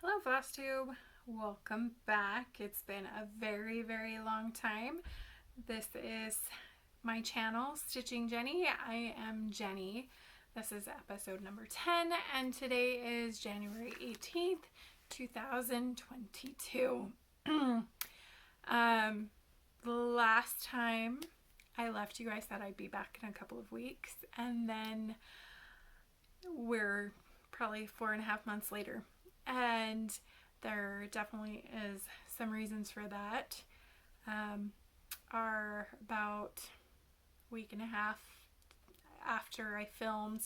Hello Flosstube, welcome back. It's been a very long time. This is my channel, Stitching Jennie. I am Jennie. This is episode number 10 and today is January 18th, 2022. The last time I left you, I said I'd be back in a couple of weeks, and then we're probably 4.5 months later. And there definitely is some reasons for that. Are about a week and a half after I filmed,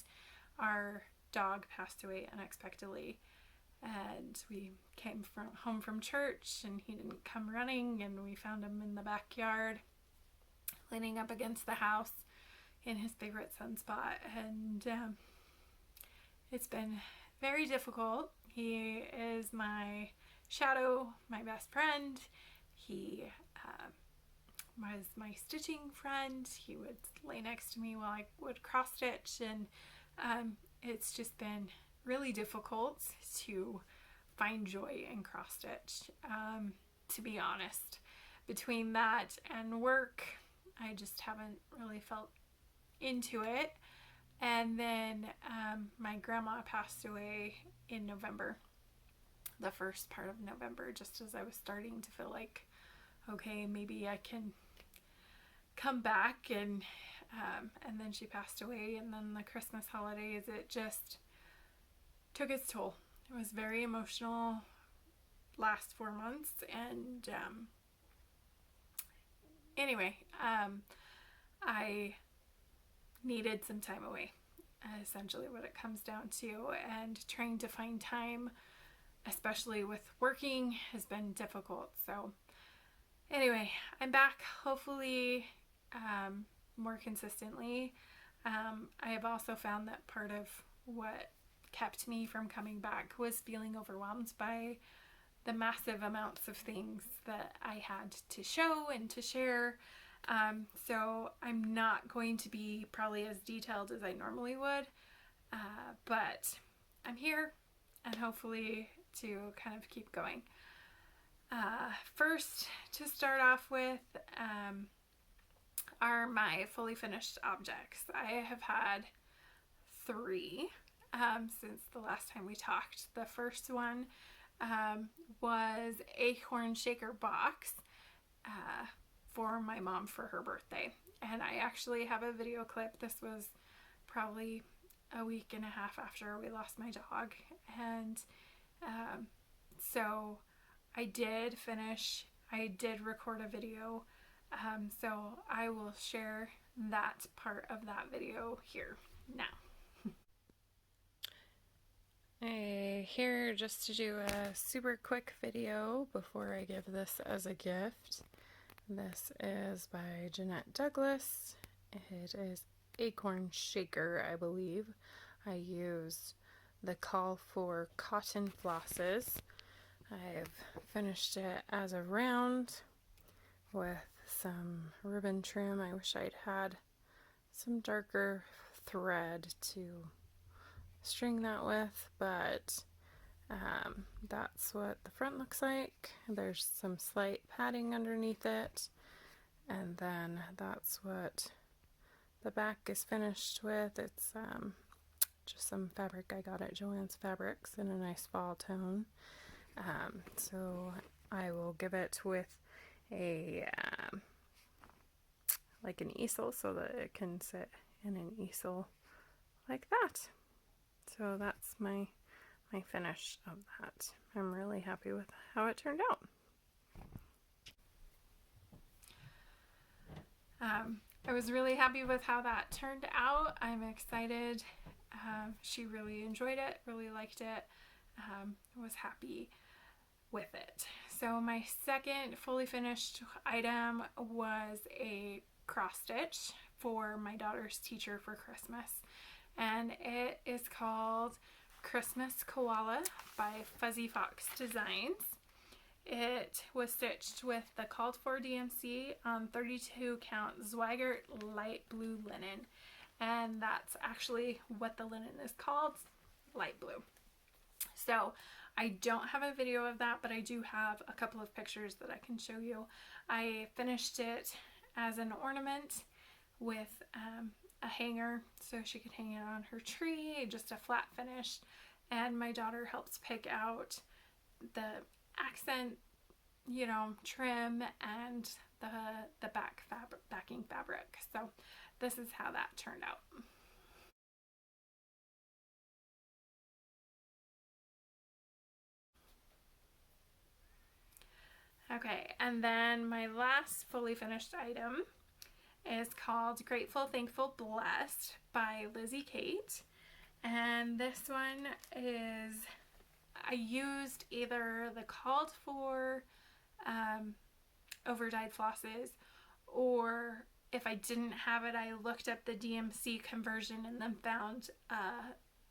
our dog passed away unexpectedly, and we came home from church and he didn't come running, and we found him in the backyard leaning up against the house in his favorite sunspot, and it's been very difficult. He is my shadow, my best friend. He was my stitching friend. He would lay next to me while I would cross stitch, and it's just been really difficult to find joy in cross stitch, to be honest. Between that and work, I just haven't really felt into it. And then my grandma passed away in November, the first part of November, just as I was starting to feel like, okay, maybe I can come back, and then she passed away, and then the Christmas holidays, it just took its toll. It was very emotional last 4 months, and anyway, I needed some time away, essentially what it comes down to, and trying to find time, especially with working, has been difficult. So anyway, I'm back, hopefully more consistently. I have also found that part of what kept me from coming back was feeling overwhelmed by the massive amounts of things that I had to show and to share. So I'm not going to be probably as detailed as I normally would, but I'm here, and hopefully to kind of keep going. First, to start off with, are my fully finished objects. I have had 3 since the last time we talked. The first one was Acorn Shaker box for my mom for her birthday, and I actually have a video clip. This was probably a week and a half after we lost my dog, and so I did record a video, so I will share that part of that video here now. Here just to do a super quick video before I give this as a gift. This is by Jeanette Douglas. It is Acorn Shaker, I believe. I use the Call for cotton flosses. I've finished it as a round with some ribbon trim. I wish I'd had some darker thread to string that with, but that's what the front looks like. There's some slight padding underneath it, and then that's what the back is finished with. It's just some fabric I got at Joann's Fabrics in a nice fall tone. So I will give it with a like an easel, so that it can sit in an easel like that. So that's my finish of that. I'm really happy with how it turned out. I was really happy with how that turned out. I'm excited. She really enjoyed it, really liked it, was happy with it. So my second fully finished item was a cross stitch for my daughter's teacher for Christmas, and it is called Christmas Koala by Fuzzy Fox Designs. It was stitched with the called for DMC on 32 count Zweigart light blue linen, and that's actually what the linen is called, light blue. So I don't have a video of that, but I do have a couple of pictures that I can show you. I finished it as an ornament with a hanger so she could hang it on her tree, just a flat finish. And my daughter helps pick out the accent, you know, trim and the backing fabric. So this is how that turned out. Okay, and then my last fully finished item is called Grateful, Thankful, Blessed by Lizzie Kate. And this one is, I used either the called for over-dyed flosses, or if I didn't have it, I looked up the DMC conversion and then found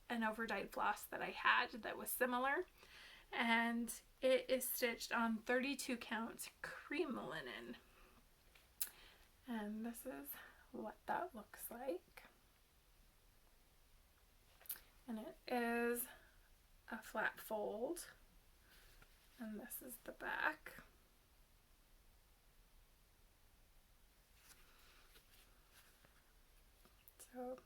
an over-dyed floss that I had that was similar. And it is stitched on 32 count cream linen. And this is what that looks like. And it is a flat fold. And this is the back. So,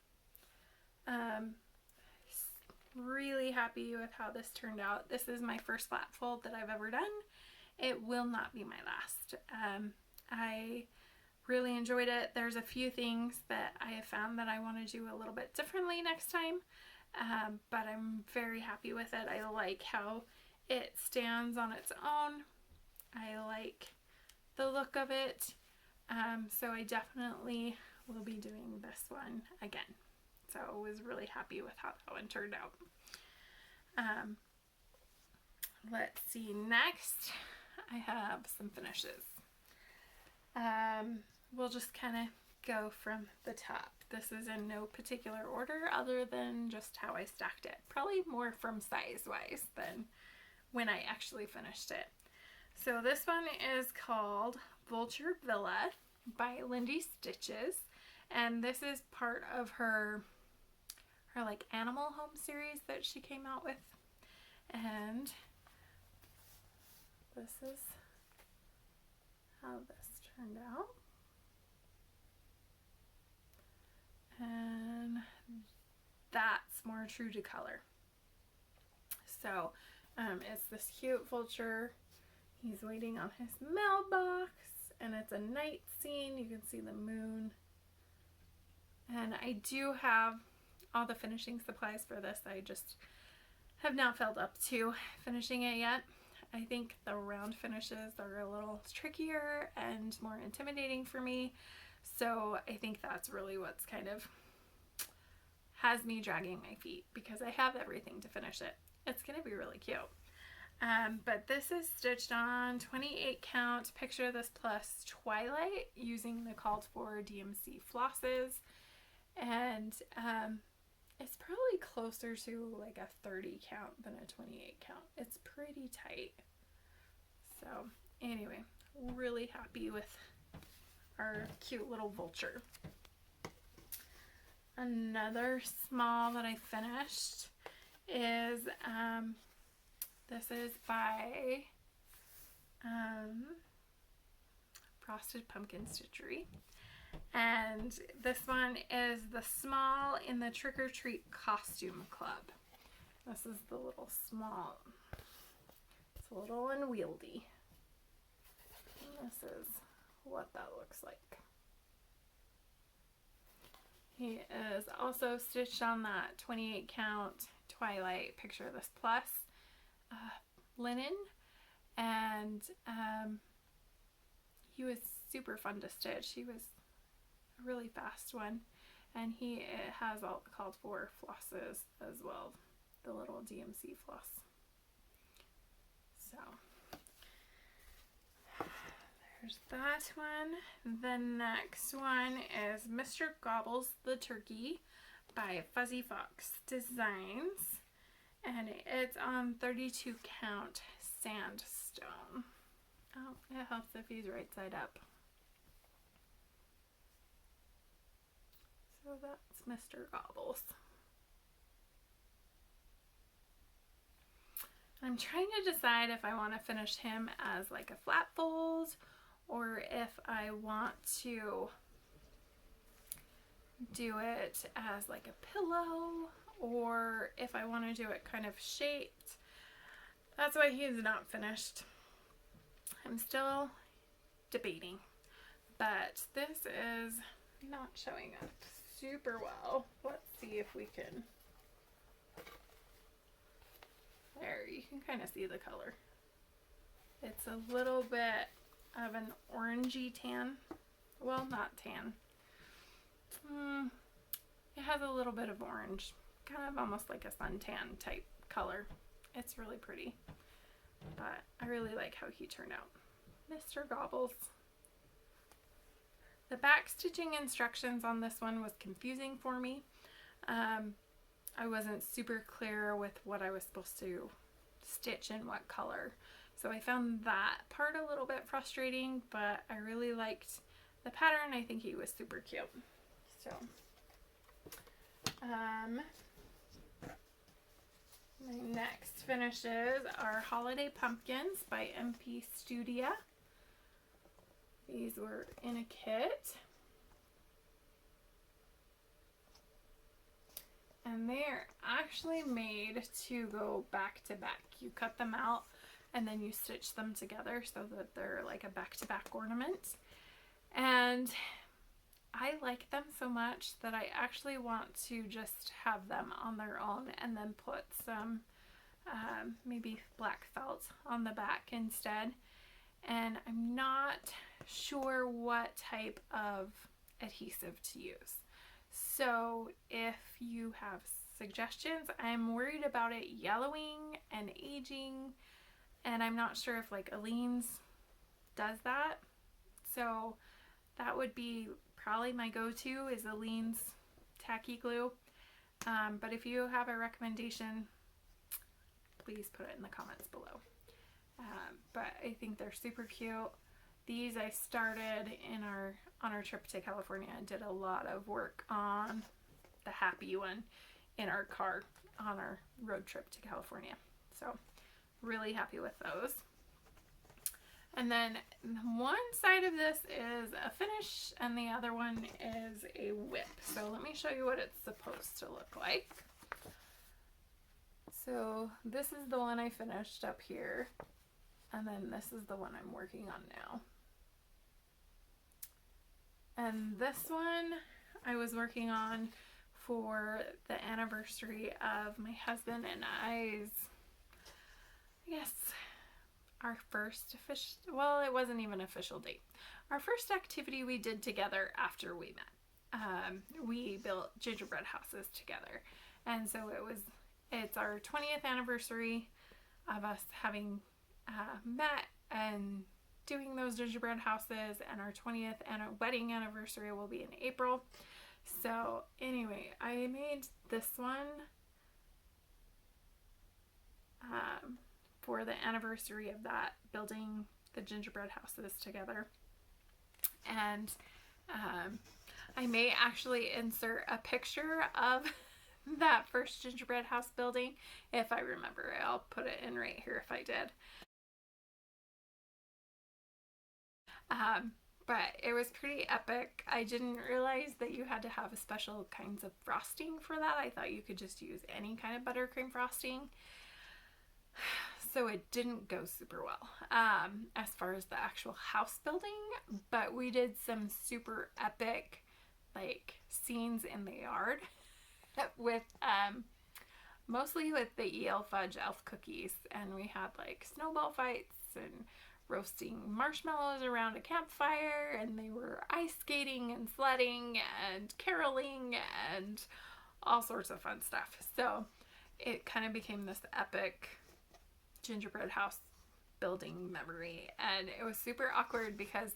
really happy with how this turned out. This is my first flat fold that I've ever done. It will not be my last. I really enjoyed it. There's a few things that I have found that I want to do a little bit differently next time, but I'm very happy with it. I like how it stands on its own. I like the look of it, so I definitely will be doing this one again. So I was really happy with how that one turned out. Let's see, next I have some finishes. We'll just kind of go from the top. This is in no particular order other than just how I stacked it. Probably more from size wise than when I actually finished it. So this one is called Vulture Villa by Lindy Stitches, and this is part of her like animal home series that she came out with. And this is how this turned out. And that's more true to color. So it's this cute vulture. He's waiting on his mailbox, and it's a night scene. You can see the moon. And I do have all the finishing supplies for this. I just have not felt up to finishing it yet. I think the round finishes are a little trickier and more intimidating for me. So I think that's really what's kind of has me dragging my feet, because I have everything to finish it. It's going to be really cute. But this is stitched on 28 count Picture This Plus Twilight using the called for DMC flosses. And it's probably closer to like a 30 count than a 28 count. It's pretty tight. So anyway, really happy with our cute little vulture. Another small that I finished is this is by Frosted Pumpkin Stitchery. And this one is the small in the Trick or Treat Costume Club. This is the little small. It's a little unwieldy. And this is what that looks like. He is also stitched on that 28 count Twilight Picture This Plus linen, and he was super fun to stitch. He was a really fast one, and he has all the called for flosses as well, the little DMC floss. So there's that one. The next one is Mr. Gobbles the Turkey by Fuzzy Fox Designs, and it's on 32 count sandstone. Oh, it helps if he's right side up. So that's Mr. Gobbles. I'm trying to decide if I want to finish him as like a flat fold or if I want to do it as like a pillow or if I want to do it kind of shaped. That's why he's not finished. I'm still debating, but this is not showing up super well. Let's see if we can. There, you can kind of see the color. It's a little bit of an orangey tan. Well, not tan. It has a little bit of orange, kind of almost like a suntan type color. It's really pretty, but I really like how he turned out. Mr. Gobbles. The back stitching instructions on this one was confusing for me. I wasn't super clear with what I was supposed to stitch in what color. So I found that part a little bit frustrating, but I really liked the pattern. I think he was super cute. So, my next finishes are Holiday Pumpkins by MP Studia. These were in a kit. And they're actually made to go back to back. You cut them out and then you stitch them together so that they're like a back-to-back ornament. And I like them so much that I actually want to just have them on their own and then put some maybe black felt on the back instead. And I'm not sure what type of adhesive to use. So if you have suggestions, I'm worried about it yellowing and aging, and I'm not sure if like Aleene's does that. So that would be probably my go-to is Aleene's tacky glue. But if you have a recommendation, please put it in the comments below. But I think they're super cute. These I started on our trip to California and did a lot of work on the happy one in our car on our road trip to California. So really happy with those. And then one side of this is a finish and the other one is a whip. So let me show you what it's supposed to look like. So this is the one I finished up here. And then this is the one I'm working on now. And this one I was working on for the anniversary of my husband and I's, I guess, our first official, well, it wasn't even official date. Our first activity we did together after we met. We built gingerbread houses together. And so it's our 20th anniversary of us having met and doing those gingerbread houses, and our 20th wedding anniversary will be in April. So anyway, I made this one for the anniversary of that, building the gingerbread houses together. And I may actually insert a picture of that first gingerbread house building if I remember. I'll put it in right here if I did. But it was pretty epic. I didn't realize that you had to have special kinds of frosting for that. I thought you could just use any kind of buttercream frosting. So it didn't go super well as far as the actual house building, but we did some super epic like scenes in the yard with mostly with the EL Fudge elf cookies, and we had like snowball fights and roasting marshmallows around a campfire, and they were ice skating and sledding and caroling and all sorts of fun stuff. So it kind of became this epic gingerbread house building memory, and it was super awkward because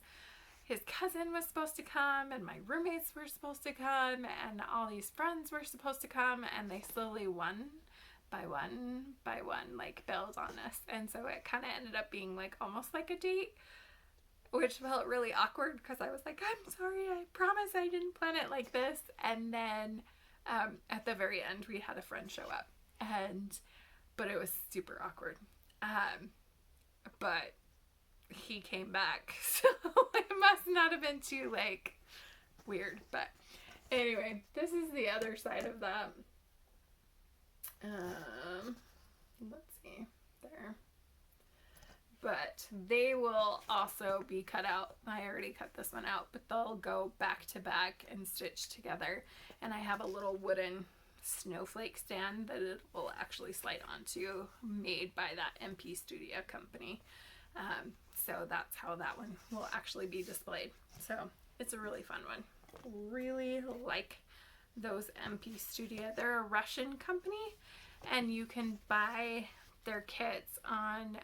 his cousin was supposed to come and my roommates were supposed to come and all these friends were supposed to come, and they slowly one by one like bailed on us, and so it kind of ended up being like almost like a date, which felt really awkward because I was like, I'm sorry, I promise I didn't plan it like this. And then at the very end we had a friend show up, and but it was super awkward. But he came back, so it must not have been too like weird. But anyway, this is the other side of that. Let's see there. But they will also be cut out. I already cut this one out, but they'll go back to back and stitch together. And I have a little wooden snowflake stand that it will actually slide onto, made by that MP Studio company. So that's how that one will actually be displayed. So it's a really fun one. Really like those MP Studio. They're a Russian company, and you can buy their kits on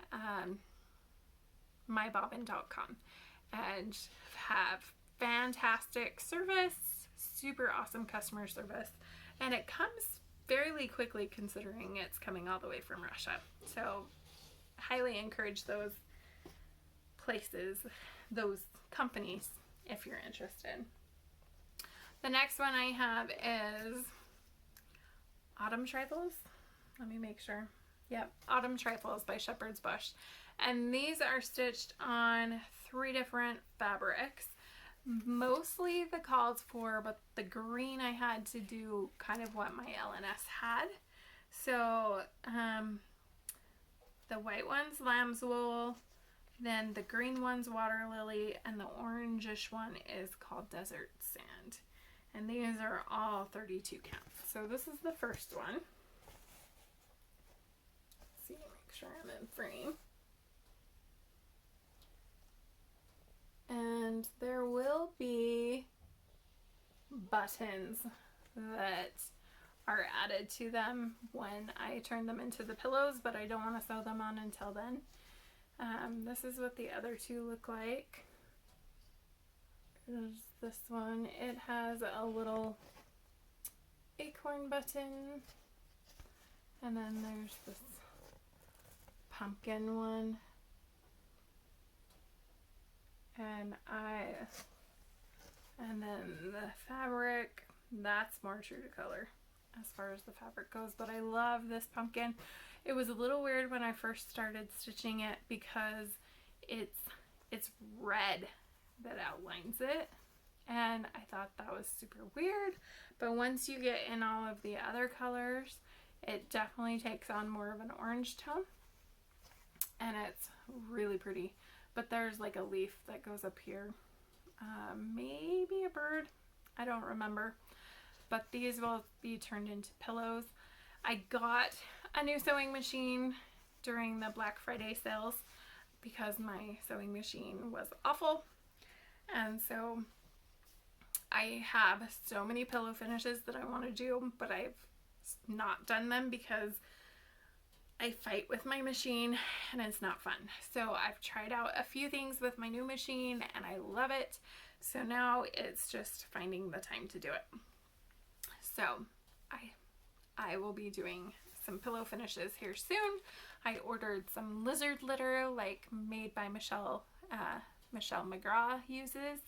mybobbin.com and have fantastic service, super awesome customer service, and it comes fairly quickly considering it's coming all the way from Russia. So highly encourage those places, those companies, if you're interested. The next one I have is Autumn Trifles. Let me make sure. Yep, Autumn Trifles by Shepherd's Bush. And these are stitched on 3 different fabrics. Mostly the called for, but the green I had to do kind of what my LNS had. So the white one's lamb's wool, then the green one's water lily, and the orangish one is called desert sand. And these are all 32 counts. So this is the first one. Let's see, make sure I'm in frame. And there will be buttons that are added to them when I turn them into the pillows, but I don't want to sew them on until then. This is what the other 2 look like. There's this one. It has a little acorn button, and then there's this pumpkin one. And then the fabric, that's more true to color as far as the fabric goes, but I love this pumpkin. It was a little weird when I first started stitching it because it's red that outlines it, and I thought that was super weird, but once you get in all of the other colors, it definitely takes on more of an orange tone, and it's really pretty. But there's like a leaf that goes up here, maybe a bird, I don't remember, but these will be turned into pillows. I got a new sewing machine during the Black Friday sales because my sewing machine was awful, and so I have so many pillow finishes that I want to do, but I've not done them because I fight with my machine and it's not fun. So I've tried out a few things with my new machine and I love it. So now it's just finding the time to do it. So I will be doing some pillow finishes here soon. I ordered some lizard litter like made by Michelle McGraw uses.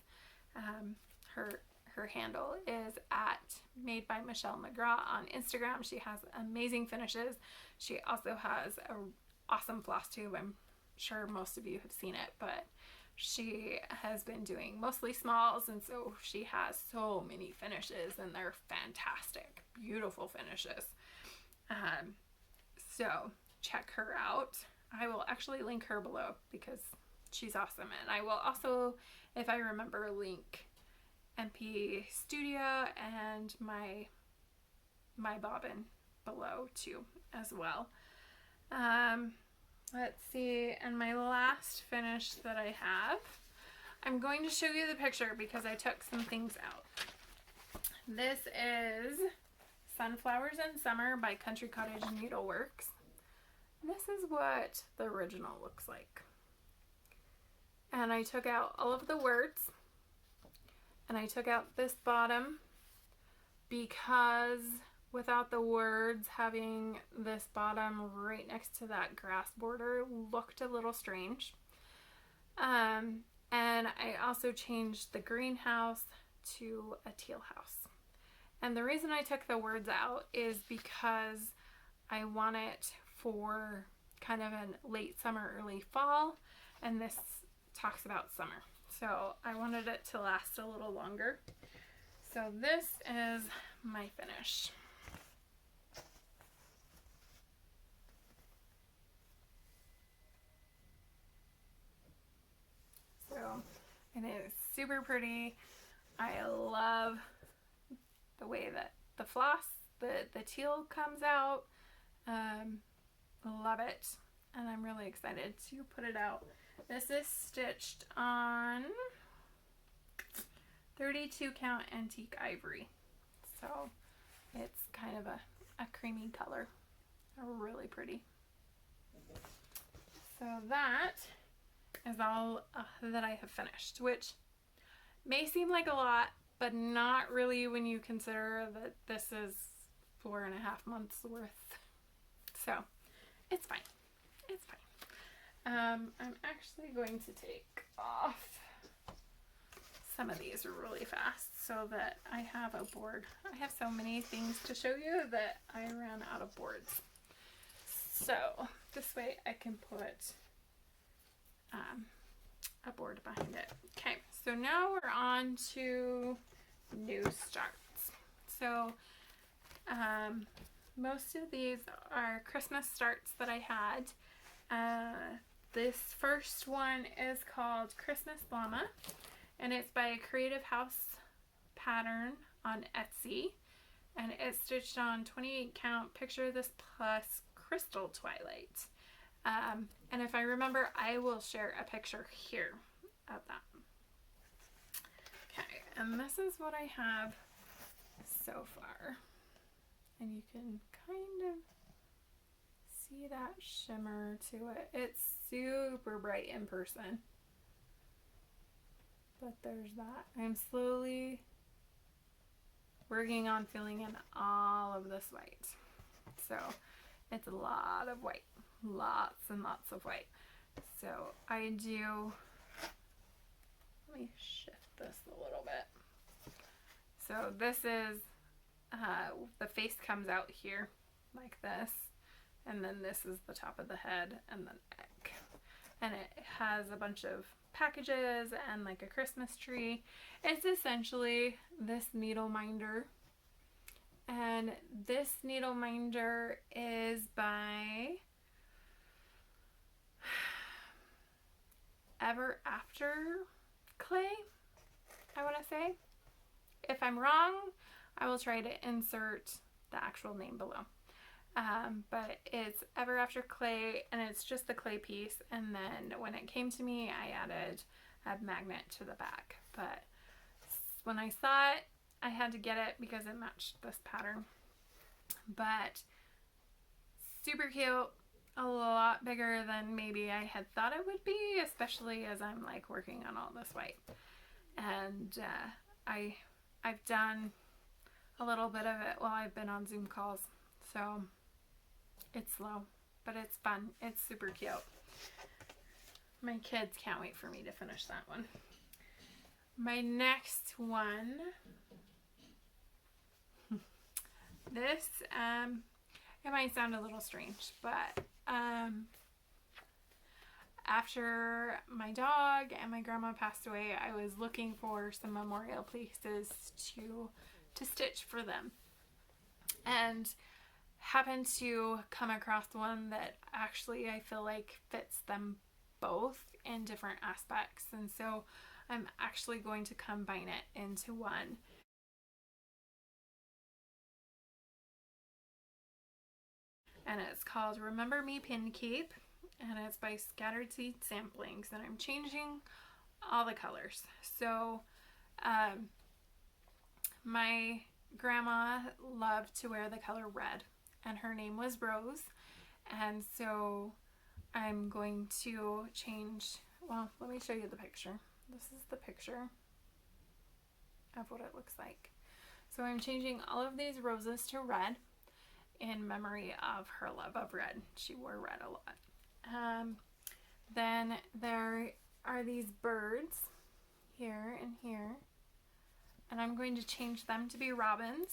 Her handle is at Made by Michelle McGraw on Instagram. She has amazing finishes. She also has an awesome Flosstube. I'm sure most of you have seen it, but she has been doing mostly smalls, and so she has so many finishes, and they're fantastic, beautiful finishes. So check her out. I will actually link her below because she's awesome, and I will also, if I remember, link MP Studio and my bobbin below too as well. Let's see, and my last finish that I have, I'm going to show you the picture because I took some things out. This is Sunflowers in Summer by Country Cottage Needleworks. This is what the original looks like. And I took out all of the words, and I took out this bottom because without the words, having this bottom right next to that grass border looked a little strange. And I also changed the greenhouse to a teal house. And the reason I took the words out is because I want it for kind of a late summer, early fall, and this talks about summer. So I wanted it to last a little longer. So this is my finish. So it is super pretty. I love the way that the floss, the teal comes out. Love it. And I'm really excited to put it out. This is stitched on 32 count antique ivory. So it's kind of a creamy color. Really pretty. So that is all that I have finished, which may seem like a lot, but not really when you consider that this is 4.5 months worth. So it's fine. It's fine. I'm actually going to take off some of these really fast so that I have a board. I have so many things to show you that I ran out of boards. So this way I can put a board behind it. Okay, so now we're on to new starts. So most of these are Christmas starts that I had. This first one is called Christmas Llama, and it's by Creative House Pattern on Etsy, and it's stitched on 28 count Picture This Plus Crystal Twilight. And if I remember, I will share a picture here of that. Okay, and this is what I have so far. And you can kind of see that shimmer to it. It's super bright in person. But there's that. I'm slowly working on filling in all of this white. So it's a lot of white. Lots and lots of white. So I do, let me shift this a little bit. So this is, the face comes out here like this, and then this is the top of the head and the neck. And it has a bunch of packages and like a Christmas tree. It's essentially this needle minder. And this needle minder is by Ever After Clay, I want to say. If I'm wrong, I will try to insert the actual name below. But it's Ever After Clay, and it's just the clay piece, and then when it came to me, I added a magnet to the back. But when I saw it, I had to get it because it matched this pattern. But super cute. A lot bigger than maybe I had thought it would be, especially as I'm like working on all this white. And I've done a little bit of it while I've been on Zoom calls, so it's slow, but it's fun. It's super cute. My kids can't wait for me to finish that one. My next one, this it might sound a little strange, but after my dog and my grandma passed away, I was looking for some memorial pieces to stitch for them, and happened to come across one that actually I feel like fits them both in different aspects, and so I'm actually going to combine it into one. And it's called Remember Me Pin Keep, and it's by Scattered Seed Samplings, and I'm changing all the colors. So my grandma loved to wear the color red, and her name was Rose, and so I'm going to change, well, let me show you the picture. This is the picture of what it looks like. So I'm changing all of these roses to red in memory of her love of red. She wore red a lot. Then there are these birds here and here, and I'm going to change them to be robins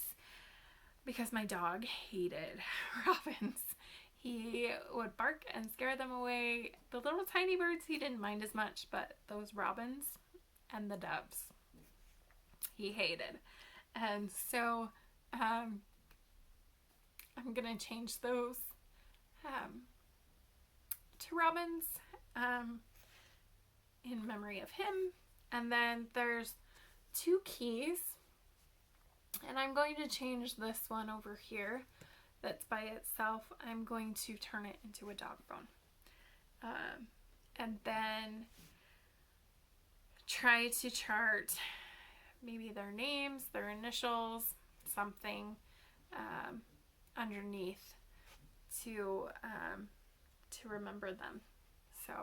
because my dog hated robins. he would bark and scare them away. The little tiny birds he didn't mind as much, but those robins and the doves he hated. And so I'm gonna change those to robins in memory of him. And then there's 2 keys, and I'm going to change this one over here that's by itself. I'm going to turn it into a dog bone, and then try to chart maybe their names, their initials, something underneath to remember them. So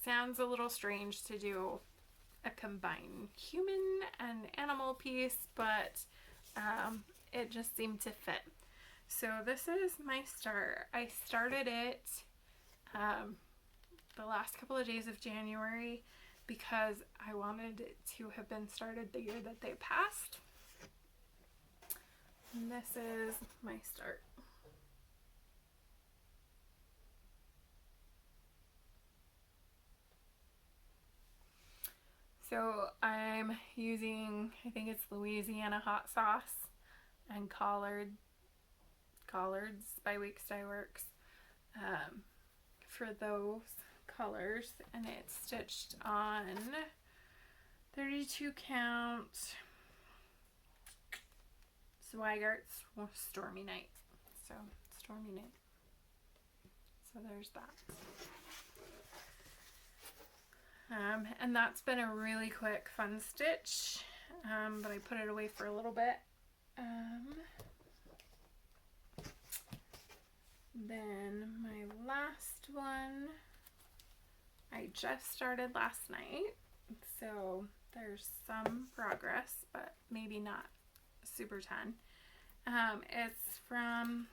sounds a little strange to do a combined human and animal piece, but it just seemed to fit. So this is my start. I started it the last couple of days of January because I wanted it to have been started the year that they passed. And this is my start. So I'm using, I think it's Louisiana hot sauce and collards by Weeks Dye Works for those colors, and it's stitched on 32 count Zweigart's Stormy Night. So Stormy Night. So there's that. And that's been a really quick, fun stitch, but I put it away for a little bit. Then my last one, I just started last night, so there's some progress, but maybe not super ton. It's from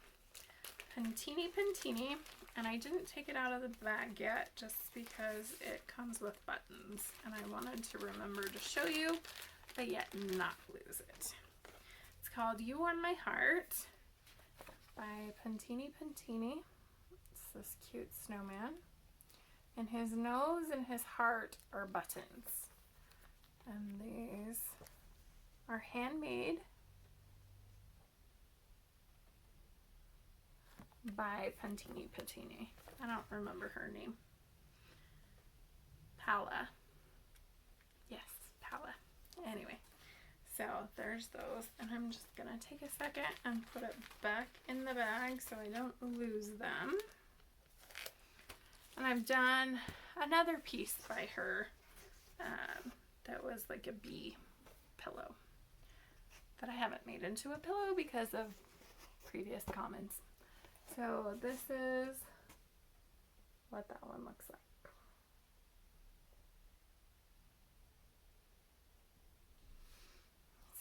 Pantini, and I didn't take it out of the bag yet just because it comes with buttons, and I wanted to remember to show you, but yet not lose it. It's called You Won My Heart by Pantini. It's this cute snowman, and his nose and his heart are buttons, and these are handmade by Pantini. I don't remember her name. Pala. Yes, Pala. Anyway, so there's those, and I'm just gonna take a second and put it back in the bag so I don't lose them. And I've done another piece by her that was like a bee pillow that I haven't made into a pillow because of previous comments. So this is what that one looks like.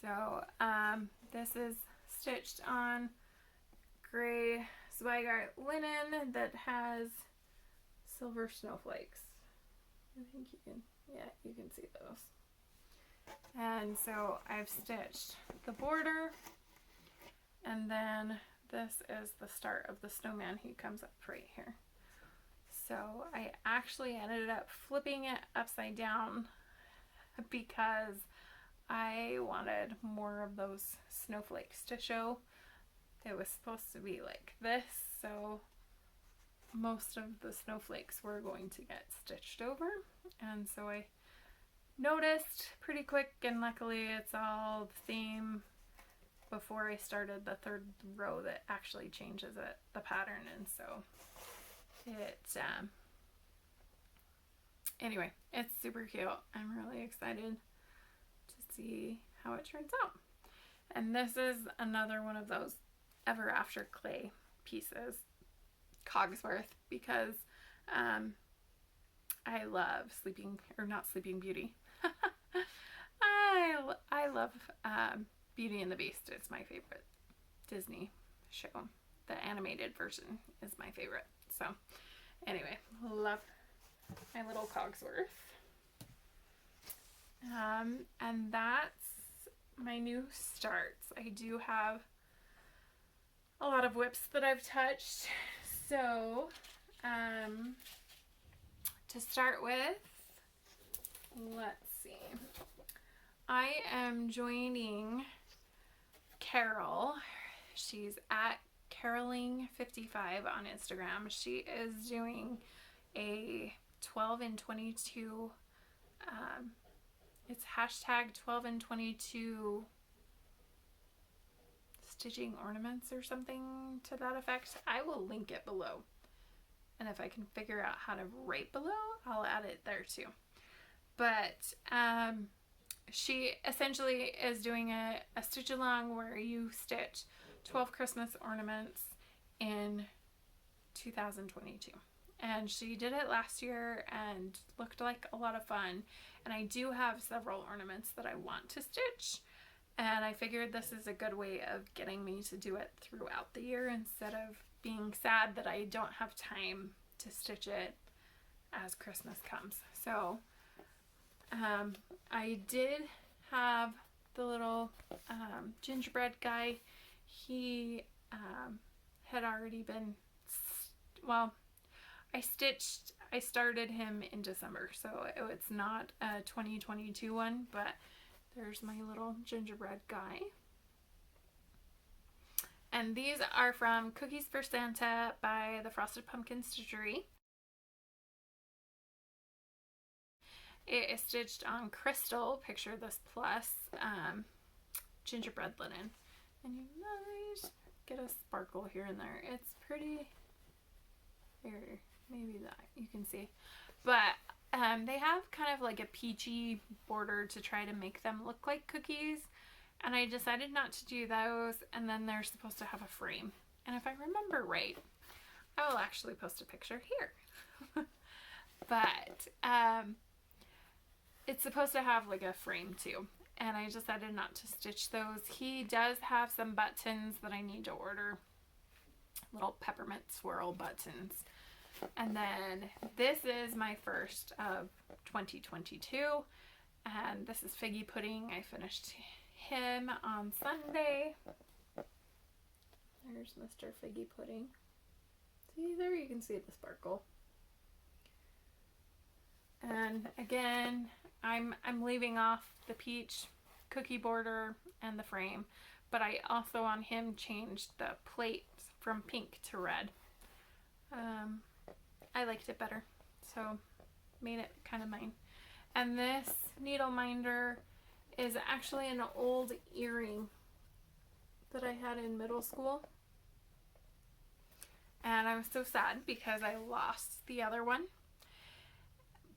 So this is stitched on gray Zweigart linen that has silver snowflakes. I think you can, yeah, you can see those. And so I've stitched the border, and then this is the start of the snowman. He comes up right here. So I actually ended up flipping it upside down because I wanted more of those snowflakes to show. It was supposed to be like this, so most of the snowflakes were going to get stitched over, and so I noticed pretty quick, and luckily it's all the same before I started the third row that actually changes it, the pattern, and so it anyway, it's super cute. I'm really excited to see how it turns out. And this is another one of those Ever After clay pieces, Cogsworth, because I love Sleeping Beauty. I love Beauty and the Beast. It's my favorite Disney show. The animated version is my favorite. So anyway, love my little Cogsworth. And that's my new starts. I do have a lot of whips that I've touched. So, to start with, let's see. I am joining Carol. She's at Caroling55 on Instagram. She is doing a 12 and 22, it's hashtag 12 and 22 stitching ornaments or something to that effect. I will link it below. And if I can figure out how to write below, I'll add it there too. But she essentially is doing a stitch along where you stitch 12 Christmas ornaments in 2022. And she did it last year and looked like a lot of fun. And I do have several ornaments that I want to stitch. And I figured this is a good way of getting me to do it throughout the year instead of being sad that I don't have time to stitch it as Christmas comes. So I did have the little gingerbread guy. He had already been, well, I started him in December, so it's not a 2022 one, but there's my little gingerbread guy. And these are from Cookies for Santa by the Frosted Pumpkin Stitchery. It is stitched on crystal, picture this plus, gingerbread linen. And you might get a sparkle here and there. It's pretty, here, maybe that you can see. But they have kind of like a peachy border to try to make them look like cookies. And I decided not to do those, and then they're supposed to have a frame. And if I remember right, I will actually post a picture here. But it's supposed to have like a frame too. And I decided not to stitch those. He does have some buttons that I need to order. Little peppermint swirl buttons. And then this is my first of 2022. And this is Figgy Pudding. I finished him on Sunday. There's Mr. Figgy Pudding. See, there you can see the sparkle. And again, I'm leaving off the peach cookie border and the frame, but I also on him changed the plate from pink to red. I liked it better, so made it kind of mine. And this needle minder is actually an old earring that I had in middle school. And I was so sad because I lost the other one.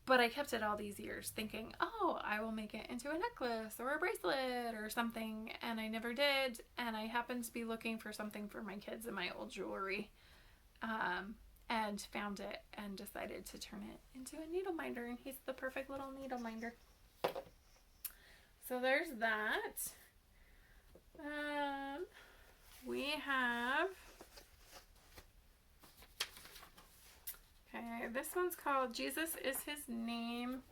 But I kept it all these years thinking, oh, I will make it into a necklace or a bracelet or something. And I never did. And I happened to be looking for something for my kids in my old jewelry. And found it and decided to turn it into a needle minder. And he's the perfect little needle minder. So there's that. We have, okay, this one's called Jesus Is His Name,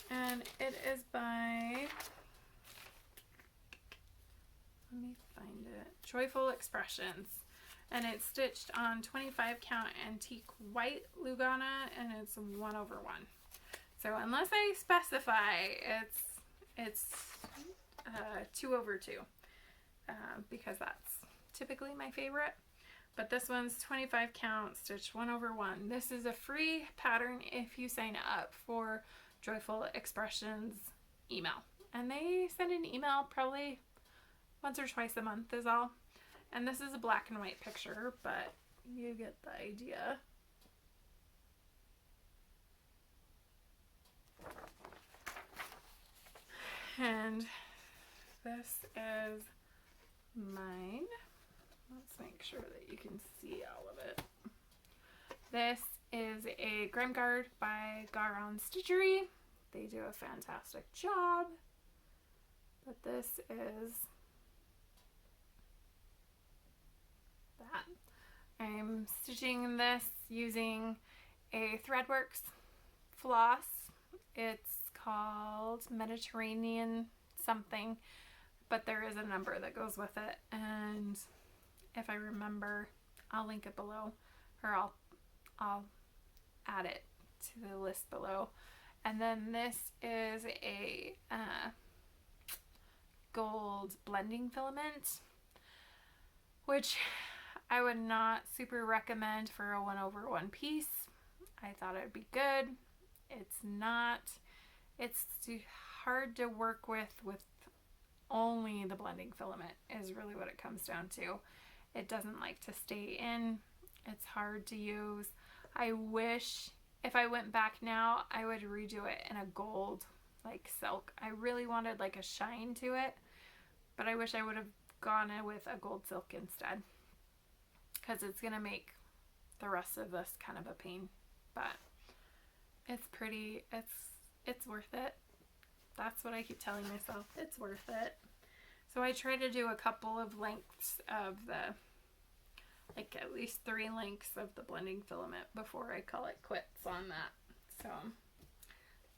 and it is by, let me find it, Joyful Expressions, and it's stitched on 25 count antique white Lugana, and it's 1/1. So unless I specify, it's 2/2, because that's typically my favorite. But this one's 25 count, stitched 1/1. This is a free pattern if you sign up for Joyful Expressions email. And they send an email probably once or twice a month is all. And this is a black and white picture, but you get the idea. And this is mine. Let's make sure that you can see all of it. This is a Grime Guard by Garon Stitchery. They do a fantastic job. But this is that. I'm stitching this using a Threadworks floss. It's called Mediterranean something, but there is a number that goes with it, and if I remember, I'll link it below, or I'll add it to the list below. And then this is a gold blending filament, which I would not super recommend for a 1/1 piece. I thought it would be good. It's not. It's too hard to work with only the blending filament is really what it comes down to. It doesn't like to stay in. It's hard to use. I wish if I went back now, I would redo it in a gold like silk. I really wanted like a shine to it, but I wish I would have gone in with a gold silk instead, because it's gonna make the rest of this kind of a pain. But it's pretty. It's worth it. That's what I keep telling myself. It's worth it. So I try to do a couple of lengths of the, like at least 3 lengths of the blending filament before I call it quits on that. So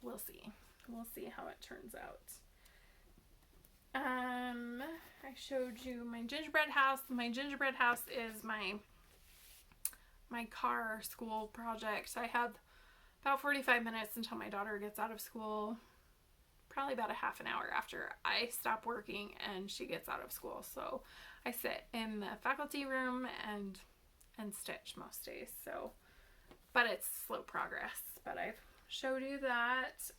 we'll see. We'll see how it turns out. I showed you my gingerbread house. My gingerbread house is my car school project. I have about 45 minutes until my daughter gets out of school. Probably about a half an hour after I stop working and she gets out of school. So I sit in the faculty room and stitch most days. So, but it's slow progress. But I've showed you that.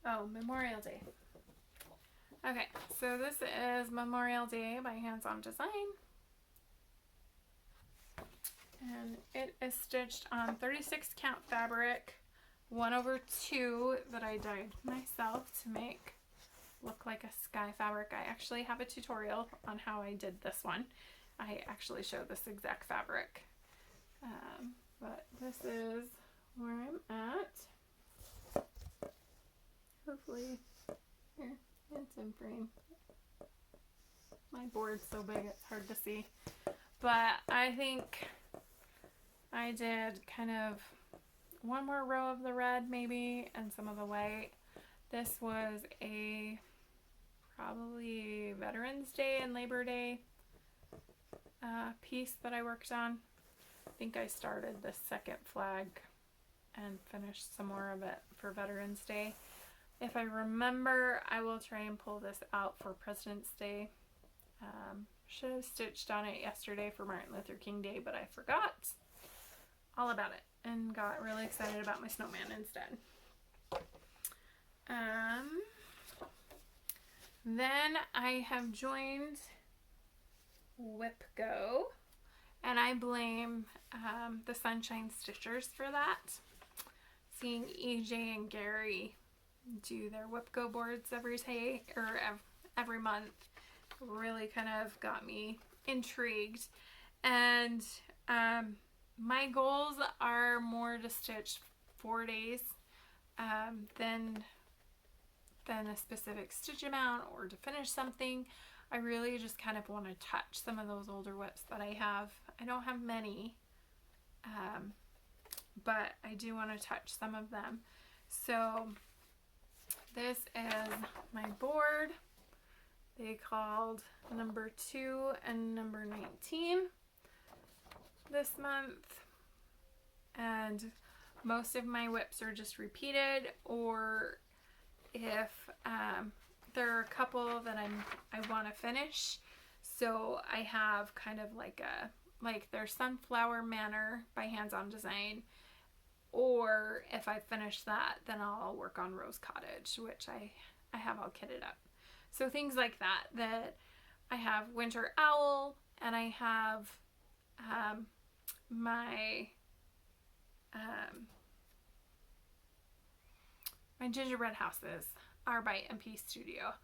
Oh, Memorial Day. Okay, so this is Memorial Day by Hands On Design. And it is stitched on 36 count fabric, 1/2 that I dyed myself to make look like a sky fabric. I actually have a tutorial on how I did this one. I actually show this exact fabric. But this is where I'm at. Hopefully, here, it's in frame. My board's so big it's hard to see. But I think I did kind of one more row of the red maybe and some of the white. This was a probably Veterans Day and Labor Day piece that I worked on. I think I started the second flag and finished some more of it for Veterans Day. If I remember, I will try and pull this out for President's Day. Should have stitched on it yesterday for Martin Luther King Day, but I forgot all about it and got really excited about my snowman instead. Then I have joined Whip Go, and I blame the Sunshine Stitchers for that. Seeing EJ and Gary do their Whip Go boards every day or every month really kind of got me intrigued. And my goals are more to stitch 4 days than a specific stitch amount or to finish something. I really just kind of want to touch some of those older whips that I have. I don't have many, but I do want to touch some of them. So this is my board. They called number 2 and number 19 this month, and most of my whips are just repeated, or if there are a couple that I want to finish. So I have kind of like there's Sunflower Manor by Hands On Design, or if I finish that, then I'll work on Rose Cottage, which I have all kitted up. So things like that I have Winter Owl, and I have my gingerbread houses are by MP Studio.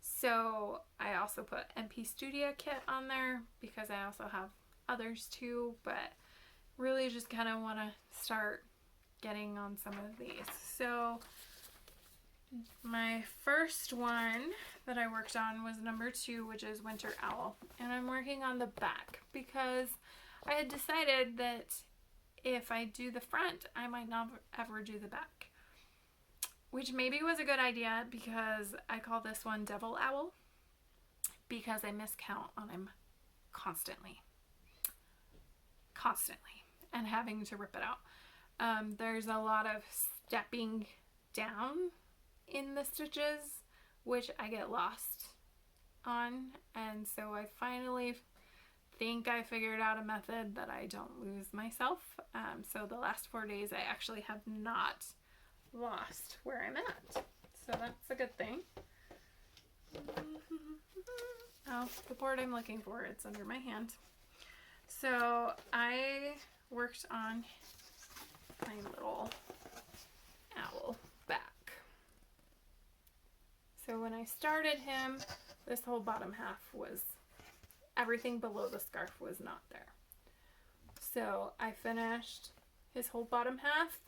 So I also put MP Studio kit on there because I also have others too, but really just kind of want to start getting on some of these. So my first one that I worked on was number 2, which is Winter Owl, and I'm working on the back because I had decided that if I do the front, I might not ever do the back, which maybe was a good idea because I call this one Devil Owl, because I miscount on him constantly, and having to rip it out. There's a lot of stepping down in the stitches, which I get lost on, and so I finally think I figured out a method that I don't lose myself. So the last 4 days I actually have not lost where I'm at, so that's a good thing. Oh, the board I'm looking for, it's under my hand. So I worked on my little owl back. So when I started him, this whole bottom half was, everything below the scarf was not there. So I finished his whole bottom half,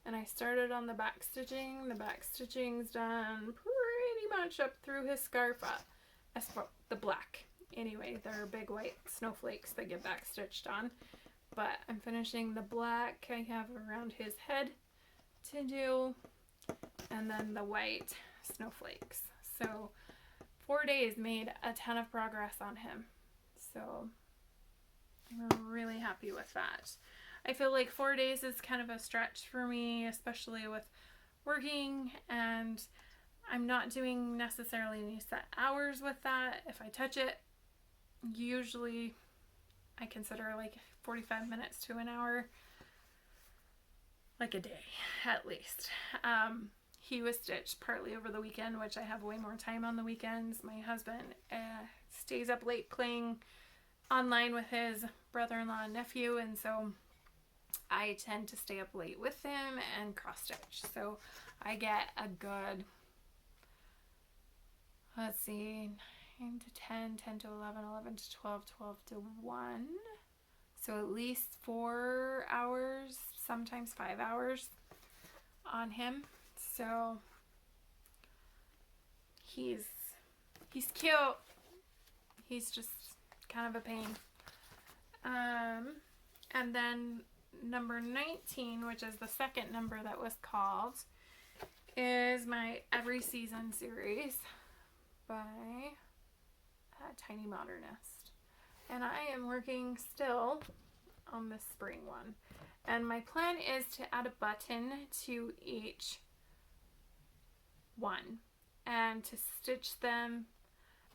and I started on the back stitching. The back stitching's done pretty much up through his scarf up. As for the black. Anyway, there are big white snowflakes that get back stitched on. But I'm finishing the black I have around his head to do, and then the white snowflakes. So 4 days made a ton of progress on him. So I'm really happy with that. I feel like 4 days is kind of a stretch for me, especially with working, and I'm not doing necessarily any set hours with that. If I touch it, usually I consider like 45 minutes to an hour, like a day at least. He was stitched partly over the weekend, which I have way more time on the weekends. My husband stays up late playing online with his brother-in-law and nephew, and so I tend to stay up late with him and cross stitch. So I get a good, let's see, 9 to 10, 10 to 11, 11 to 12, 12 to 1. So at least 4 hours, sometimes 5 hours on him. So he's cute. He's just kind of a pain. And then number 19, which is the second number that was called, is my Every Season series by Tiny Modernist. And I am working still on the spring one. And my plan is to add a button to each one and to stitch them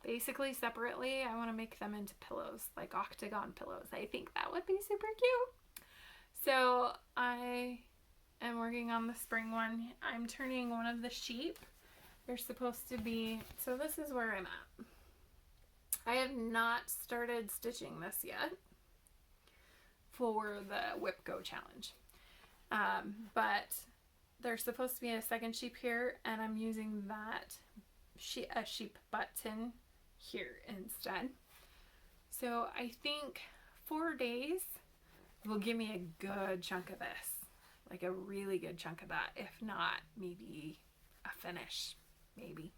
basically separately. I want to make them into pillows, like octagon pillows. I think that would be super cute. So I am working on the spring one. I'm turning one of the sheep. They're supposed to be, so this is where I'm at. I have not started stitching this yet for the Whip Go challenge. But there's supposed to be a second sheep here, and I'm using that a sheep button here instead. So I think 4 days will give me a good chunk of this, like a really good chunk of that. If not, maybe a finish, maybe.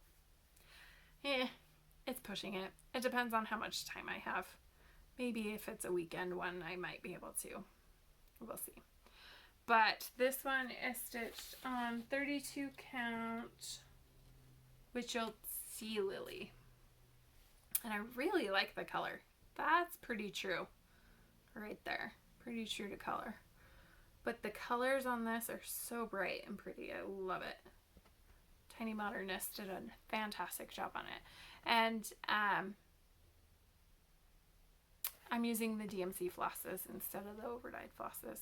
It's pushing it. It depends on how much time I have. Maybe if it's a weekend one, I might be able to. We'll see. But this one is stitched on 32 count, which you'll see Lily. And I really like the color. That's pretty true. Right there. Pretty true to color. But the colors on this are so bright and pretty. I love it. Tiny Modernist did a fantastic job on it. And I'm using the DMC flosses instead of the overdyed flosses.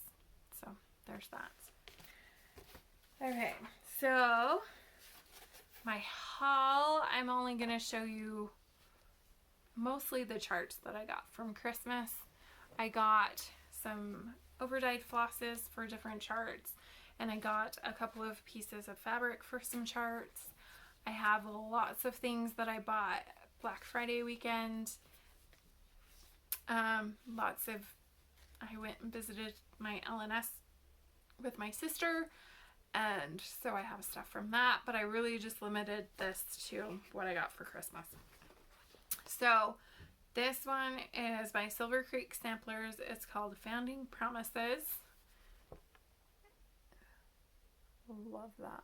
So there's that. Okay, so my haul, I'm only going to show you mostly the charts that I got from Christmas. I got some overdyed flosses for different charts, and I got a couple of pieces of fabric for some charts. I have lots of things that I bought Black Friday weekend. I went and visited my LNS with my sister, and so I have stuff from that, but I really just limited this to what I got for Christmas. So this one is by Silver Creek Samplers. It's called Founding Promises. Love that.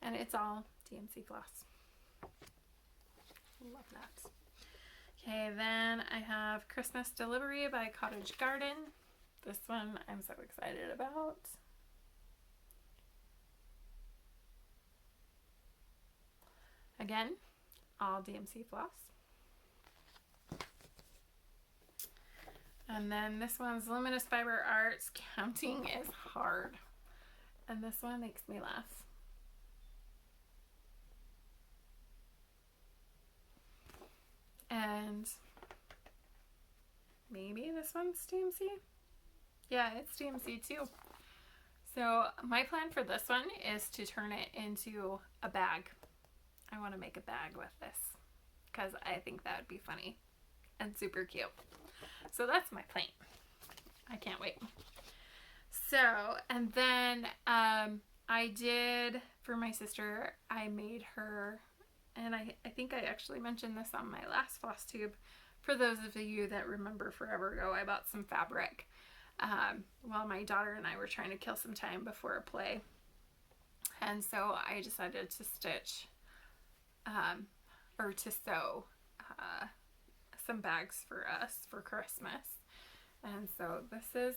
And it's all DMC floss. Love that. Okay, then I have Christmas Delivery by Cottage Garden. This one I'm so excited about. Again, all DMC floss. And then this one's Luminous Fiber Arts. Counting is hard. And this one makes me laugh. And maybe this one's DMC? Yeah, it's DMC too. So my plan for this one is to turn it into a bag. I want to make a bag with this because I think that would be funny and super cute. So that's my plan. I can't wait. So, and then I did, for my sister, I made her, and I think I actually mentioned this on my last Flosstube. For those of you that remember forever ago, I bought some fabric while my daughter and I were trying to kill some time before a play. And so I decided to stitch, or to sew some bags for us for Christmas. And so this is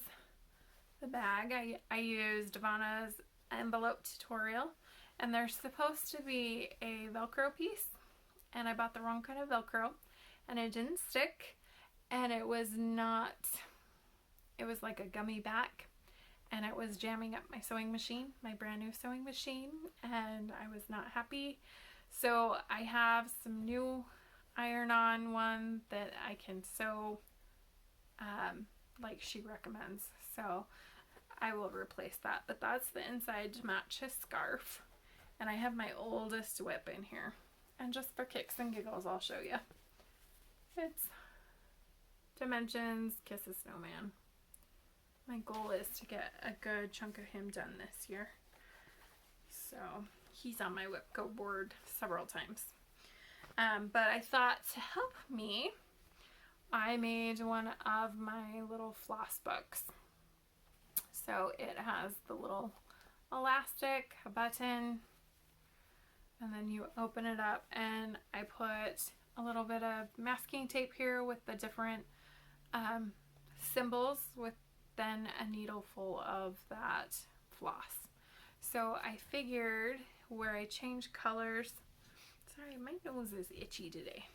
the bag. I used Vanna's envelope tutorial, and there's supposed to be a Velcro piece, and I bought the wrong kind of Velcro, and it didn't stick, and it was like a gummy back, and it was jamming up my sewing machine, my brand new sewing machine, and I was not happy. So I have some new iron-on one that I can sew like she recommends, so I will replace that. But that's the inside to match his scarf, and I have my oldest whip in here, and just for kicks and giggles I'll show you. It's Dimensions Kiss a Snowman. My goal is to get a good chunk of him done this year, so he's on my whip go board several times. But I thought to help me, I made one of my little floss books. So it has the little elastic, a button, and then you open it up, and I put a little bit of masking tape here with the different symbols, with then a needle full of that floss. So I figured where I change colors, sorry, my nose is itchy today.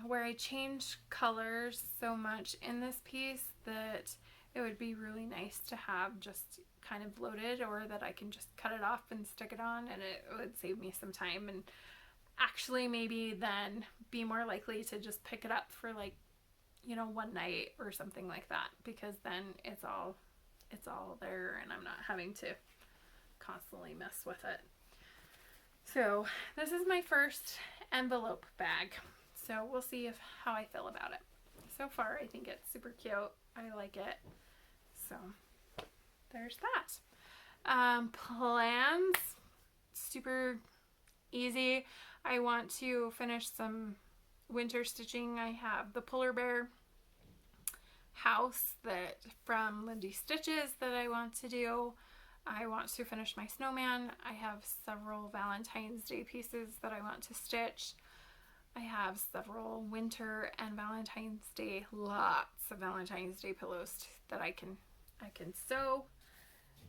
Where I change colors so much in this piece that it would be really nice to have just kind of loaded, or that I can just cut it off and stick it on, and it would save me some time, and actually maybe then be more likely to just pick it up for, like, you know, one night or something like that, because then it's all there and I'm not having to constantly mess with it. So this is my first envelope bag, so we'll see how I feel about it. So far I think it's super cute. I like it. So there's that. Plans, super easy. I want to finish some winter stitching. I have the polar bear house that from Lindy Stitches that I want to do. I want to finish my snowman. I have several Valentine's Day pieces that I want to stitch. I have several winter and Valentine's Day, lots of Valentine's Day pillows that I can sew.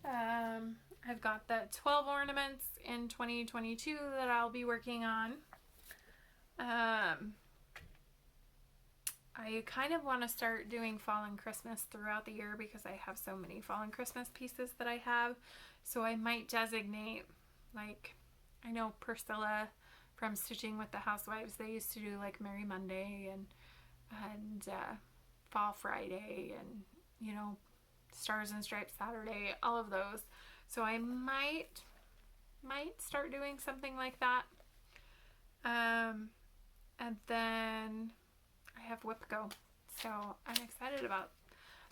I've got the 12 ornaments in 2022 that I'll be working on. I kind of want to start doing fall and Christmas throughout the year because I have so many fall and Christmas pieces that I have. So I might designate, like, I know Priscilla from Stitching with the Housewives, they used to do like Merry Monday and Fall Friday and, you know, Stars and Stripes Saturday, all of those. So I might start doing something like that. And then I have Whip Go, so I'm excited about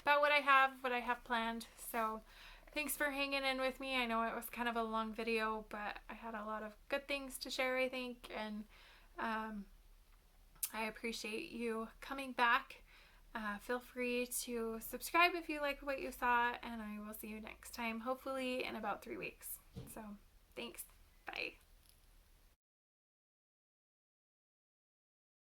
what I have planned. So thanks for hanging in with me. I know it was kind of a long video, but I had a lot of good things to share, I think, and I appreciate you coming back. Feel free to subscribe if you like what you saw, and I will see you next time, hopefully in about 3 weeks. So thanks. Bye.